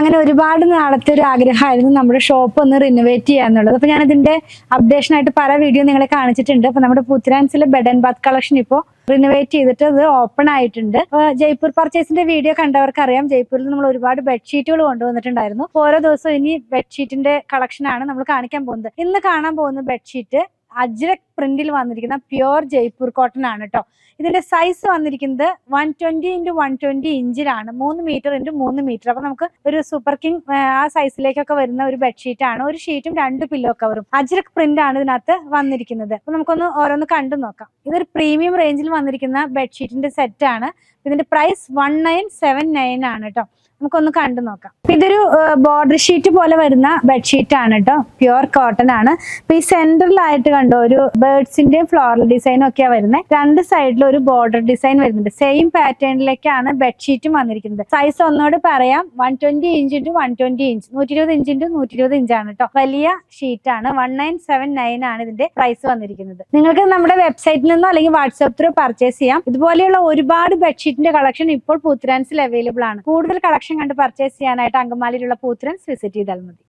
അങ്ങനെ ഒരുപാട് നാളത്തെ ഒരു ആഗ്രഹമായിരുന്നു നമ്മുടെ ഷോപ്പ് ഒന്ന് റിനോവേറ്റ് ചെയ്യാന്നുള്ളത്. അപ്പൊ ഞാൻ ഇതിന്റെ അപ്ഡേഷൻ ആയിട്ട് പല വീഡിയോ നിങ്ങളെ കാണിച്ചിട്ടുണ്ട്. അപ്പൊ നമ്മുടെ പുത്തനാൻസിലെ ബെഡ് ആൻഡ് ബാത്ത് കളക്ഷൻ ഇപ്പോൾ റിനോവേറ്റ് ചെയ്തിട്ട് ഇത് ഓപ്പൺ ആയിട്ടുണ്ട്. ജയ്പൂർ പർച്ചേസിന്റെ വീഡിയോ കണ്ടവർക്ക് അറിയാം, ജയ്പൂരിൽ നമ്മൾ ഒരുപാട് ബെഡ്ഷീറ്റുകൾ കൊണ്ടുവന്നിട്ടുണ്ടായിരുന്നു. ഓരോ ദിവസവും ഇനി ബെഡ്ഷീറ്റിന്റെ കളക്ഷൻ ആണ് നമ്മൾ കാണിക്കാൻ പോകുന്നത്. ഇന്ന് കാണാൻ പോകുന്ന ബെഡ്ഷീറ്റ് അജ്രക് പ്രിന്റിൽ വന്നിരിക്കുന്ന പ്യുവർ ജയ്പൂർ കോട്ടൺ ആണ് കേട്ടോ. ഇതിന്റെ സൈസ് വന്നിരിക്കുന്നത് 120 × 120 ഇഞ്ചിലാണ്, 3 മീറ്റർ × 3 മീറ്റർ. അപ്പൊ നമുക്ക് ഒരു സൂപ്പർ കിങ് ആ സൈസിലേക്കൊക്കെ വരുന്ന ഒരു ബെഡ്ഷീറ്റ് ആണ്. ഒരു ഷീറ്റും 2 പില്ലോ കവറും അജ്രക് പ്രിന്റ് ആണ് ഇതിനകത്ത് വന്നിരിക്കുന്നത്. അപ്പൊ നമുക്കൊന്ന് ഓരോന്ന് കണ്ടു നോക്കാം. ഇതൊരു പ്രീമിയം റേഞ്ചിൽ വന്നിരിക്കുന്ന ബെഡ്ഷീറ്റിന്റെ സെറ്റ് ആണ്. ഇതിന്റെ പ്രൈസ് 1979 ആണ് കേട്ടോ. നമുക്കൊന്ന് കണ്ടു നോക്കാം. ഇതൊരു ബോർഡർ ഷീറ്റ് പോലെ വരുന്ന ബെഡ്ഷീറ്റ് ആണ് കേട്ടോ, പ്യുവർ കോട്ടൺ ആണ്. അപ്പൊ ഈ സെന്ററിലായിട്ട് കണ്ടോ ഒരു ബേർഡ്സിന്റെയും ഫ്ലോറൽ ഡിസൈനും ഒക്കെയാ വരുന്നത്. രണ്ട് സൈഡിലും ഒരു ബോർഡർ ഡിസൈൻ വരുന്നുണ്ട്. സെയിം പാറ്റേണിലേക്കാണ് ബെഡ്ഷീറ്റും വന്നിരിക്കുന്നത്. സൈസ് ഒന്നോട് പറയാം, 120 ഇഞ്ച് × 120 ഇഞ്ച്, 120 ഇഞ്ച് × 120 ഇഞ്ചാണ് കേട്ടോ. വലിയ ഷീറ്റ് ആണ്. 1979 ആണ് ഇതിന്റെ പ്രൈസ് വന്നിരിക്കുന്നത്. നിങ്ങൾക്ക് നമ്മുടെ വെബ്സൈറ്റിൽ നിന്നോ അല്ലെങ്കിൽ വാട്സ്ആപ്പ് ത്രൂ പർച്ചേസ് ചെയ്യാം. ഇതുപോലെയുള്ള ഒരുപാട് ബെഡ്ഷീറ്റിന്റെ കളക്ഷൻ ഇപ്പോൾ പുത്തനാൻസിൽ അവൈലബിൾ ആണ്. കൂടുതൽ കളക്ഷൻ കണ്ട് പർച്ചേസ് ചെയ്യാനായിട്ട് അങ്കമാലിയിലുള്ള പുത്തനാൻസ് വിസിറ്റ് ചെയ്താൽ മതി.